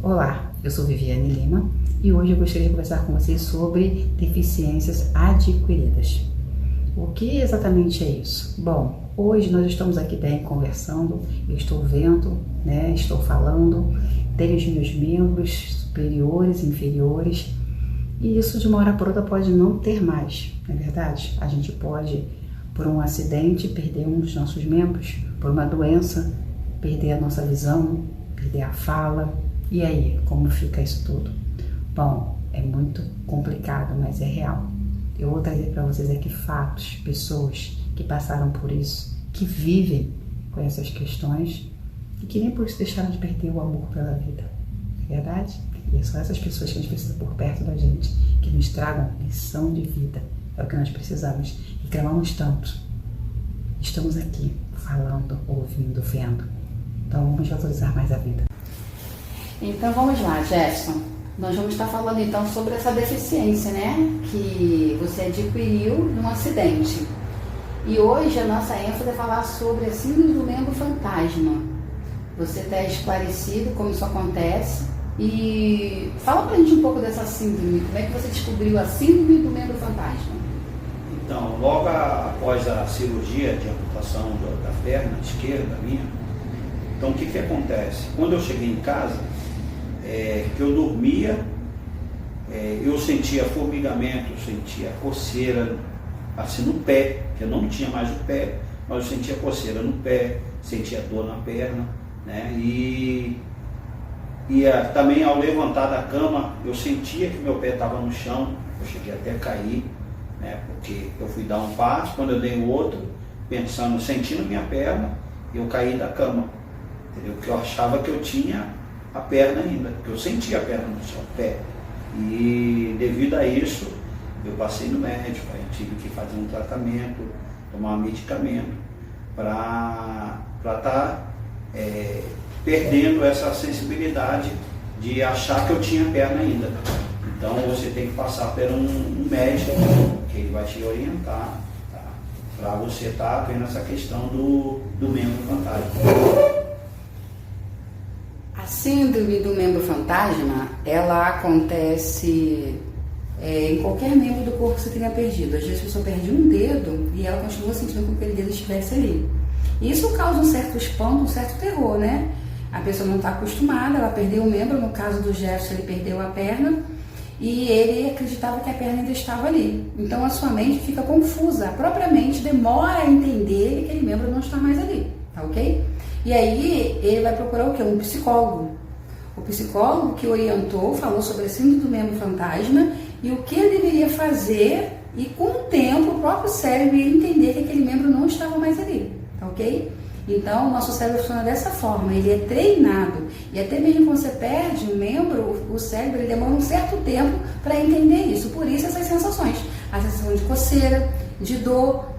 Olá, eu sou Viviane Lima e hoje eu gostaria de conversar com vocês sobre deficiências adquiridas. O que exatamente é isso? Bom, hoje nós estamos aqui bem conversando, eu estou vendo, estou falando, tenho os meus membros superiores e inferiores e isso de uma hora para outra pode não ter mais, não é verdade? A gente pode, por um acidente, perder um dos nossos membros, por uma doença, perder a nossa visão, perder a fala. E aí, como fica isso tudo? Bom, é muito complicado, mas é real. Eu vou trazer para vocês aqui fatos, pessoas que passaram por isso, que vivem com essas questões e que nem por isso deixaram de perder o amor pela vida. É verdade? E são essas pessoas que a gente precisa por perto da gente, que nos tragam lição de vida. É o que nós precisamos. E clamamos tanto. Estamos aqui, falando, ouvindo, vendo. Então vamos valorizar mais a vida. Então vamos lá, Jefferson. Nós vamos estar falando então sobre essa deficiência, que você adquiriu num acidente. E hoje a nossa ênfase é falar sobre a síndrome do membro fantasma. Você está esclarecido como isso acontece e fala pra gente um pouco dessa síndrome. Como é que você descobriu a síndrome do membro fantasma? Então, logo após a cirurgia de amputação da perna esquerda minha, então o que acontece? Quando eu cheguei em casa, que eu dormia, eu sentia formigamento, eu sentia coceira assim no pé, que eu não tinha mais o pé, mas eu sentia coceira no pé, sentia dor na perna, e também ao levantar da cama, eu sentia que meu pé estava no chão, eu cheguei até a cair, porque eu fui dar um passo, quando eu dei o outro, sentindo minha perna, eu caí da cama, entendeu? Porque eu achava que eu tinha a perna ainda, porque eu sentia a perna no chão, o pé. E devido a isso, eu passei no médico, aí tive que fazer um tratamento, tomar um medicamento para estar perdendo essa sensibilidade de achar que eu tinha perna ainda. Então você tem que passar por um médico, que ele vai te orientar, tá? Para você estar vendo essa questão do membro fantasma. A síndrome do membro fantasma, ela acontece em qualquer membro do corpo que você tenha perdido. Às vezes a pessoa perde um dedo e ela continua sentindo que aquele dedo estivesse ali. Isso causa um certo espanto, um certo terror, A pessoa não está acostumada, ela perdeu o membro, no caso do Jefferson ele perdeu a perna e ele acreditava que a perna ainda estava ali. Então a sua mente fica confusa, a própria mente demora a entender que aquele membro não está mais ali, tá ok? E aí ele vai procurar o quê? Um psicólogo. O psicólogo que orientou, falou sobre a síndrome do membro fantasma e o que ele deveria fazer, e com o tempo o próprio cérebro ia entender que aquele membro não estava mais ali, tá ok? Então o nosso cérebro funciona dessa forma, ele é treinado, e até mesmo quando você perde um membro, o cérebro ele demora um certo tempo para entender isso, por isso essas sensações, a sensação de coceira, de dor,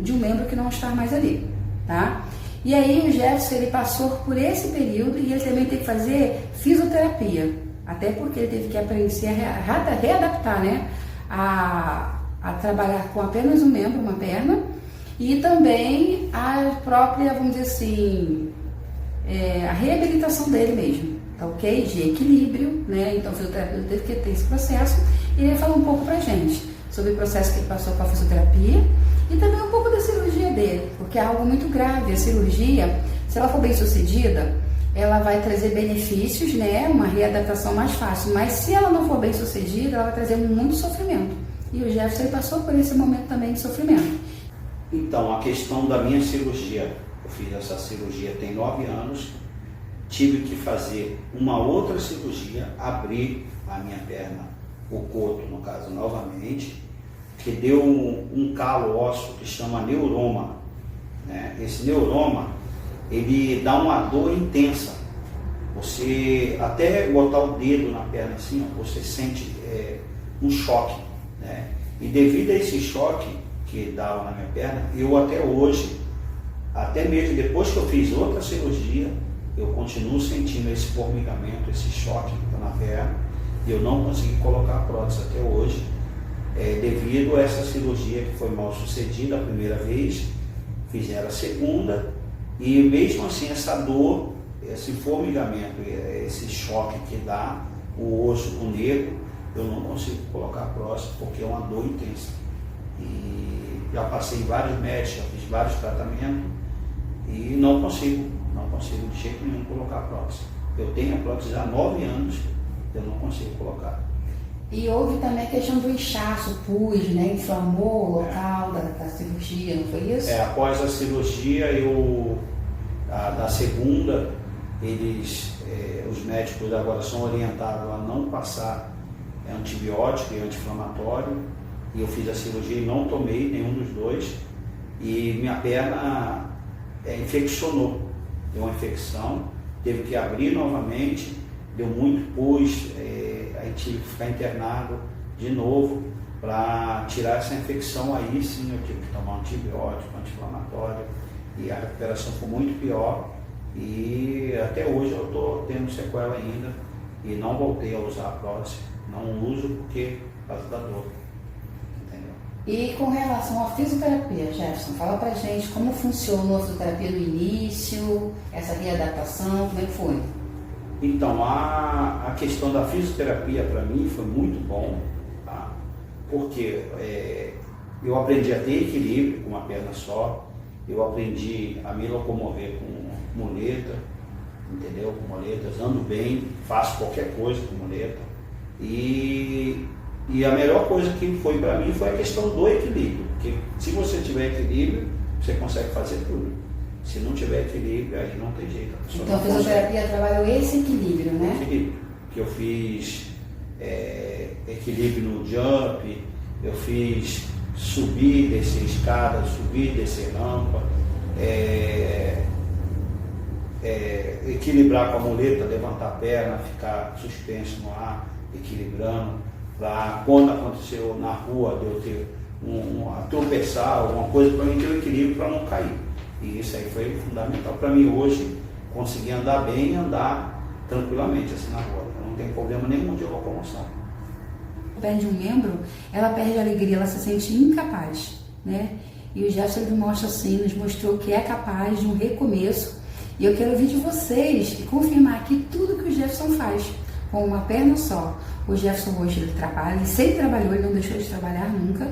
de um membro que não está mais ali, tá? E aí o Jefferson ele passou por esse período e ele também teve que fazer fisioterapia, até porque ele teve que aprender a readaptar, a trabalhar com apenas um membro, uma perna, e também a própria, vamos dizer assim, a reabilitação dele mesmo, tá ok? De equilíbrio, Então o fisioterapeuta teve que ter esse processo e ele falou um pouco pra gente sobre o processo que ele passou com a fisioterapia e também um pouco da cirurgia dele, porque é algo muito grave. A cirurgia, se ela for bem sucedida, ela vai trazer benefícios, uma readaptação mais fácil, mas se ela não for bem sucedida, ela vai trazer muito sofrimento. E o Jefferson ele passou por esse momento também de sofrimento. Então, a questão da minha cirurgia, eu fiz essa cirurgia tem 9 anos, tive que fazer uma outra cirurgia, abrir a minha perna, o coto, no caso, novamente, que deu um calo ósseo que chama neuroma. Esse neuroma, ele dá uma dor intensa. Você, até botar o dedo na perna assim, você sente um choque. E devido a esse choque que dava na minha perna, eu até hoje, até mesmo depois que eu fiz outra cirurgia, eu continuo sentindo esse formigamento, esse choque que está na perna, e eu não consegui colocar a prótese até hoje, devido a essa cirurgia que foi mal sucedida a primeira vez, fizeram a segunda, e mesmo assim essa dor esse formigamento, esse choque que dá o osso, o nervo, eu não consigo colocar próstata porque é uma dor intensa. E já passei em vários médicos, já fiz vários tratamentos e não consigo de jeito nenhum colocar próstata. Eu tenho a prótese há 9 anos, eu não consigo colocar. E houve também a questão do inchaço, pus, né? Inflamou o local da cirurgia, não foi isso? Após a cirurgia, da segunda, os médicos agora são orientados a não passar antibiótico e anti-inflamatório. E eu fiz a cirurgia e não tomei nenhum dos dois. E minha perna infeccionou, deu uma infecção, teve que abrir novamente, deu muito pus, aí tive que ficar internado de novo para tirar essa infecção. Aí sim eu tive que tomar um antibiótico, anti-inflamatório, e a recuperação foi muito pior. E até hoje eu estou tendo sequela ainda e não voltei a usar a prótese, não uso porque por causa da dor. Entendeu? E com relação à fisioterapia, Jefferson, fala pra gente como funcionou a fisioterapia no início, essa readaptação, como é que foi? Então, a questão da fisioterapia para mim foi muito bom, tá? Porque eu aprendi a ter equilíbrio com uma perna só, eu aprendi a me locomover com muleta, entendeu? Com muletas, ando bem, faço qualquer coisa com muleta. E a melhor coisa que foi para mim foi a questão do equilíbrio, porque se você tiver equilíbrio, você consegue fazer tudo. Se não tiver equilíbrio, aí não tem jeito. Então a fisioterapia trabalhou esse equilíbrio, né? Equilíbrio. Que eu fiz equilíbrio no jump, eu fiz subir, descer escada, subir, descer rampa, equilibrar com a muleta, levantar a perna, ficar suspenso no ar, equilibrando, para quando aconteceu na rua de eu ter tropeçar, alguma coisa, para mim ter o equilíbrio para não cair. E isso aí foi fundamental para mim hoje, conseguir andar bem e andar tranquilamente assim na rua. Eu não tenho problema nenhum de locomoção. Perde um membro, ela perde a alegria, ela se sente incapaz, né? E o Jefferson mostra assim, nos mostrou que é capaz de um recomeço. E eu quero ouvir de vocês e confirmar que tudo que o Jefferson faz com uma perna só. O Jefferson hoje ele trabalha, ele sempre trabalhou, ele não deixou de trabalhar nunca.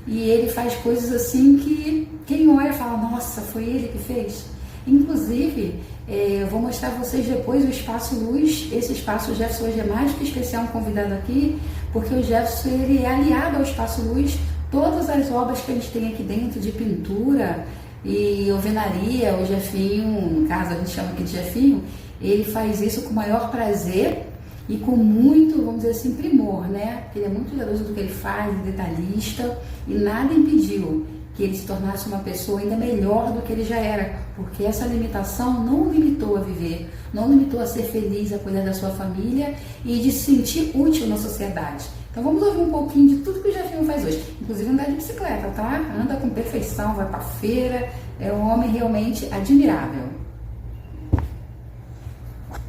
E ele faz coisas assim que quem olha fala, nossa, foi ele que fez. Inclusive, eu vou mostrar a vocês depois o Espaço Luz. Esse Espaço, o Jefferson hoje é mais do que especial, um convidado aqui, porque o Jefferson ele é aliado ao Espaço Luz. Todas as obras que a gente tem aqui dentro de pintura e alvenaria, o Jefinho, no caso a gente chama aqui de Jefinho, ele faz isso com o maior prazer e com muito, vamos dizer assim, primor, né? Ele é muito zeloso do que ele faz, detalhista, e nada impediu que ele se tornasse uma pessoa ainda melhor do que ele já era, porque essa limitação não o limitou a viver, não o limitou a ser feliz, a cuidar da sua família e de se sentir útil na sociedade. Então vamos ouvir um pouquinho de tudo que o Jefinho faz hoje, inclusive andar de bicicleta, tá? Anda com perfeição, vai pra feira, é um homem realmente admirável.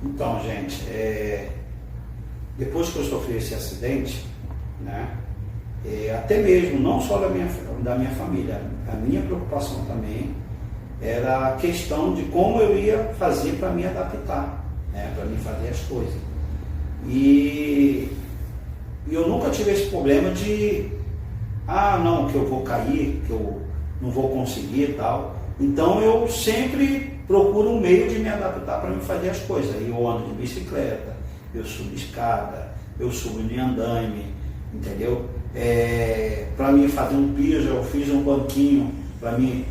Então, gente, depois que eu sofri esse acidente, né, até mesmo, não só da minha família, a minha preocupação também era a questão de como eu ia fazer para me adaptar, né, para me fazer as coisas. E eu nunca tive esse problema de, não, que eu vou cair, que eu não vou conseguir e tal. Então eu sempre procuro um meio de me adaptar para me fazer as coisas. Eu ando de bicicleta, eu subo escada, eu subo em andaime, entendeu? Para mim fazer um piso, eu fiz um banquinho para mim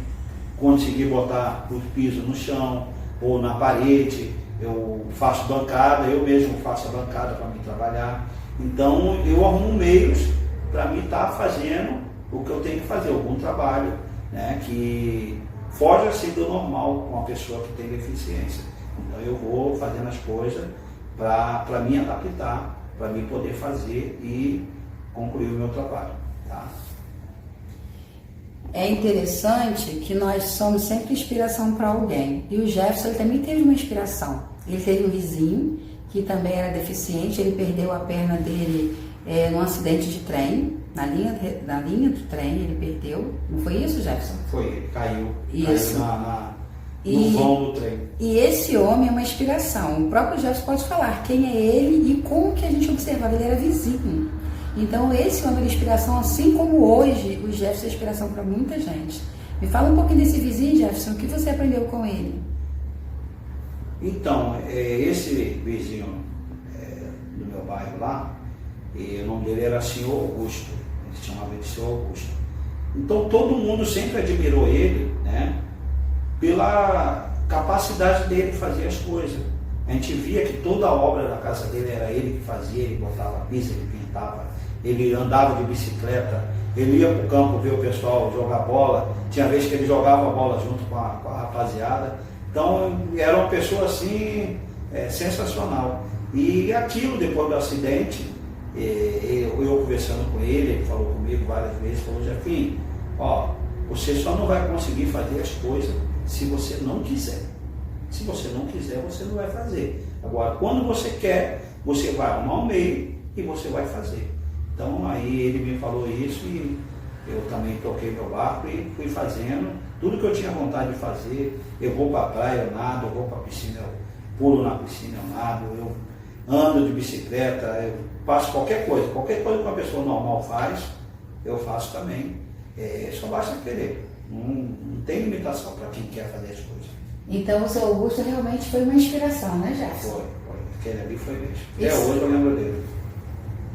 conseguir botar o piso no chão ou na parede. Eu faço bancada, eu mesmo faço a bancada para mim trabalhar. Então eu arrumo meios para mim estar fazendo o que eu tenho que fazer, algum trabalho, né, que foge assim do normal com uma pessoa que tem deficiência. Então eu vou fazendo as coisas para me adaptar, para mim poder fazer e concluir o meu trabalho. Tá? É interessante que nós somos sempre inspiração para alguém. E o Jefferson ele também teve uma inspiração. Ele teve um vizinho que também era deficiente, ele perdeu a perna dele num acidente de trem, na linha do trem, ele perdeu. Não foi isso, Jefferson? Foi, ele caiu. Isso. Caiu no vão do trem. E esse homem é uma inspiração. O próprio Jefferson pode falar quem é ele e como que a gente observava. Ele era vizinho. Então, esse homem era inspiração, assim como hoje o Jefferson é inspiração para muita gente. Me fala um pouquinho desse vizinho, Jefferson. O que você aprendeu com ele? Então, esse vizinho do meu bairro lá, o nome dele era Senhor Augusto. Ele chamava de Senhor Augusto. Então, todo mundo sempre admirou ele, né? Pela capacidade dele de fazer as coisas. A gente via que toda a obra da casa dele era ele que fazia, ele botava piso, ele pintava, ele andava de bicicleta, ele ia para o campo ver o pessoal jogar bola, tinha vez que ele jogava a bola junto com a rapaziada. Então era uma pessoa assim, sensacional. E aquilo, depois do acidente, eu conversando com ele falou comigo várias vezes, falou: Jefinho, você só não vai conseguir fazer as coisas se você não quiser. Se você não quiser, você não vai fazer. Agora, quando você quer, você vai arrumar um meio e você vai fazer. Então, aí ele me falou isso e eu também toquei meu barco e fui fazendo tudo que eu tinha vontade de fazer. Eu vou para a praia, eu nado, eu vou para a piscina, eu pulo na piscina, eu nado, eu ando de bicicleta, eu faço qualquer coisa que uma pessoa normal faz, eu faço também. Só basta querer. Não tem limitação para quem quer fazer as coisas. Então o seu Augusto realmente foi uma inspiração, né, Jefferson? Foi. Aquele ali foi mesmo. Até hoje eu lembro dele.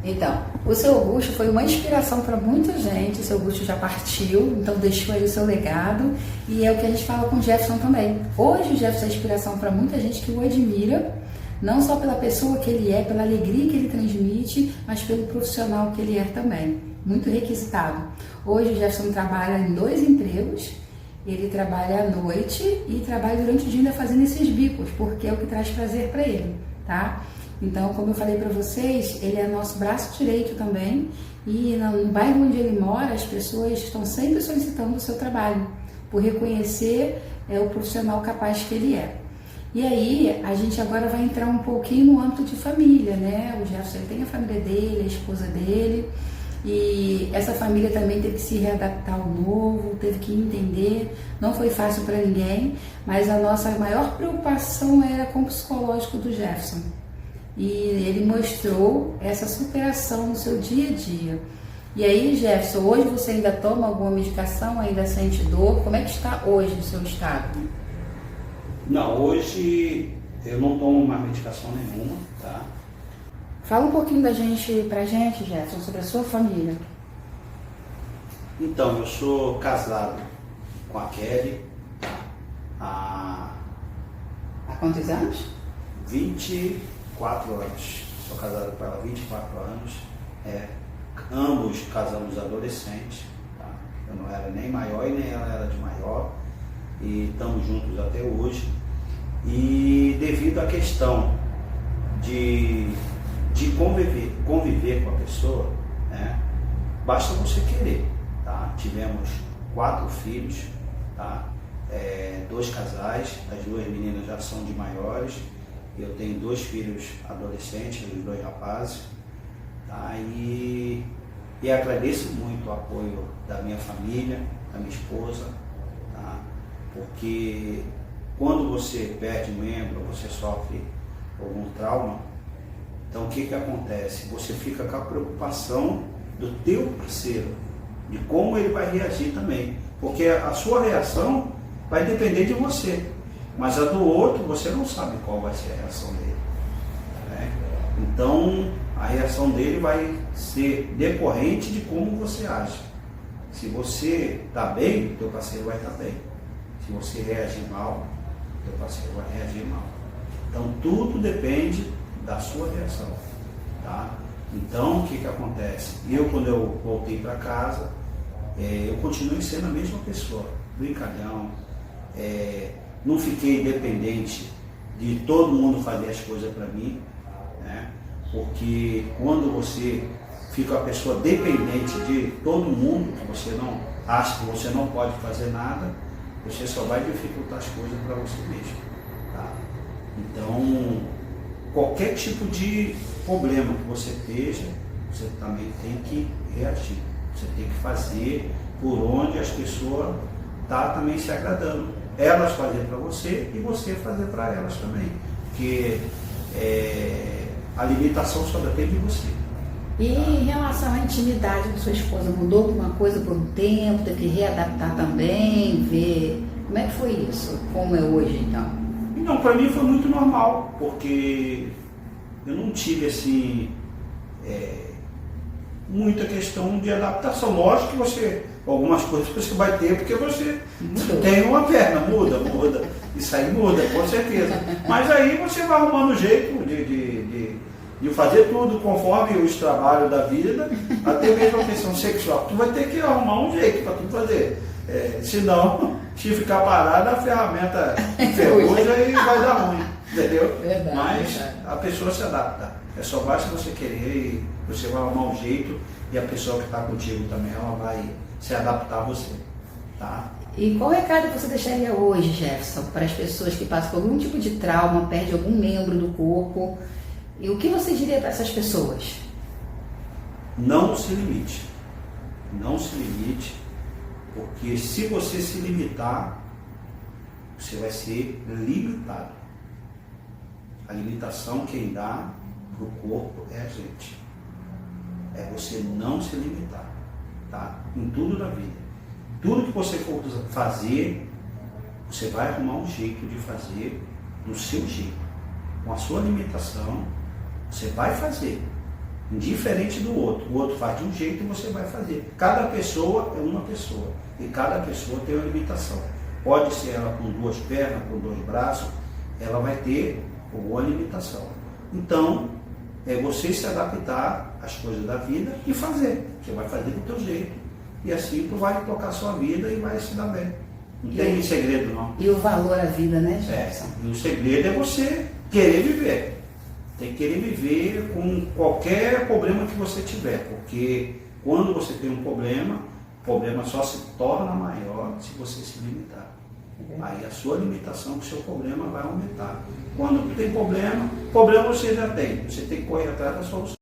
Então, o seu Augusto foi uma inspiração para muita gente. O seu Augusto já partiu, então deixou aí o seu legado. E é o que a gente fala com o Jefferson também. Hoje o Jefferson é inspiração para muita gente que o admira, não só pela pessoa que ele é, pela alegria que ele transmite, mas pelo profissional que ele é também. Muito requisitado. Hoje o Jefferson trabalha em 2 empregos. Ele trabalha à noite e trabalha durante o dia ainda fazendo esses bicos, porque é o que traz prazer para ele, tá? Então, como eu falei para vocês, ele é nosso braço direito também. E no bairro onde ele mora, as pessoas estão sempre solicitando o seu trabalho, por reconhecer o profissional capaz que ele é. E aí, a gente agora vai entrar um pouquinho no âmbito de família, né? O Jefferson tem a família dele, a esposa dele. E essa família também teve que se readaptar ao novo, teve que entender, não foi fácil para ninguém, mas a nossa maior preocupação era com o psicológico do Jefferson. E ele mostrou essa superação no seu dia a dia. E aí, Jefferson, hoje você ainda toma alguma medicação, ainda sente dor? Como é que está hoje o seu estado? Não, hoje eu não tomo mais medicação nenhuma, tá? Fala um pouquinho pra gente, Jefferson, sobre a sua família. Então, eu sou casado com a Kelly há quantos anos? 24 anos. Sou casado com ela há 24 anos. Ambos casamos adolescentes. Tá? Eu não era nem maior e nem ela era de maior. E estamos juntos até hoje. E devido à questão de conviver com a pessoa, né? Basta você querer, tá? Tivemos 4 filhos, tá? 2 casais, as 2 meninas já são de maiores, eu tenho 2 filhos adolescentes, os 2 rapazes, tá? E agradeço muito o apoio da minha família, da minha esposa, tá? Porque quando você perde um membro, você sofre algum trauma, então o que acontece? Você fica com a preocupação do teu parceiro, de como ele vai reagir também, porque a sua reação vai depender de você, mas a do outro você não sabe qual vai ser a reação dele, né? Então a reação dele vai ser decorrente de como você age. Se você está bem, teu parceiro vai estar bem. Se você reagir mal, teu parceiro vai reagir mal. Então tudo depende da sua reação, tá? Então, o que acontece? Quando eu voltei para casa, eu continuei sendo a mesma pessoa, brincalhão, não fiquei dependente de todo mundo fazer as coisas para mim, né? Porque quando você fica a pessoa dependente de todo mundo, que você não acha que você não pode fazer nada, você só vai dificultar as coisas para você mesmo, tá? Então, qualquer tipo de problema que você esteja, você também tem que reagir. Você tem que fazer por onde as pessoas estão também se agradando. elas fazer para você e você fazer para elas também. Porque a limitação só depende de você. E em relação à intimidade com sua esposa, mudou alguma coisa por um tempo? Teve que readaptar também, ver... Como é que foi isso? Como é hoje, então? Não, para mim foi muito normal, porque eu não tive, assim, muita questão de adaptação. Lógico que você, algumas coisas você vai ter, porque você tem uma perna, muda. Isso aí muda, com certeza. Mas aí você vai arrumando um jeito de fazer tudo conforme os trabalhos da vida, até mesmo a questão sexual. Tu vai ter que arrumar um jeito para tu fazer. Senão, se ficar parado, a ferramenta enferruja e vai dar ruim, entendeu? Verdade, mas verdade. a pessoa se adapta. Só basta você querer e você vai arrumar um jeito e a pessoa que está contigo também, ela vai se adaptar a você, tá? E qual recado você deixaria hoje, Jefferson, para as pessoas que passam por algum tipo de trauma, perdem algum membro do corpo? E o que você diria para essas pessoas? Não se limite. Não se limite, porque se você se limitar, você vai ser limitado. A limitação quem dá para o corpo é a gente. É você não se limitar, tá? Em tudo na vida. Tudo que você for fazer, você vai arrumar um jeito de fazer do seu jeito. Com a sua limitação, você vai fazer. Indiferente do outro. O outro faz de um jeito e você vai fazer. Cada pessoa é uma pessoa. E cada pessoa tem uma limitação. Pode ser ela com 2 pernas, com 2 braços, ela vai ter alguma limitação. Então, é você se adaptar às coisas da vida e fazer. Você vai fazer do teu jeito. E assim tu vai tocar a sua vida e vai se dar bem. Não tem segredo, não. E o valor à vida, né, Jefferson? E o segredo é você querer viver. Tem que querer viver com qualquer problema que você tiver. Porque quando você tem um problema, o problema só se torna maior se você se limitar. Aí a sua limitação com o seu problema vai aumentar. Quando tem problema você já tem. Você tem que correr atrás da solução.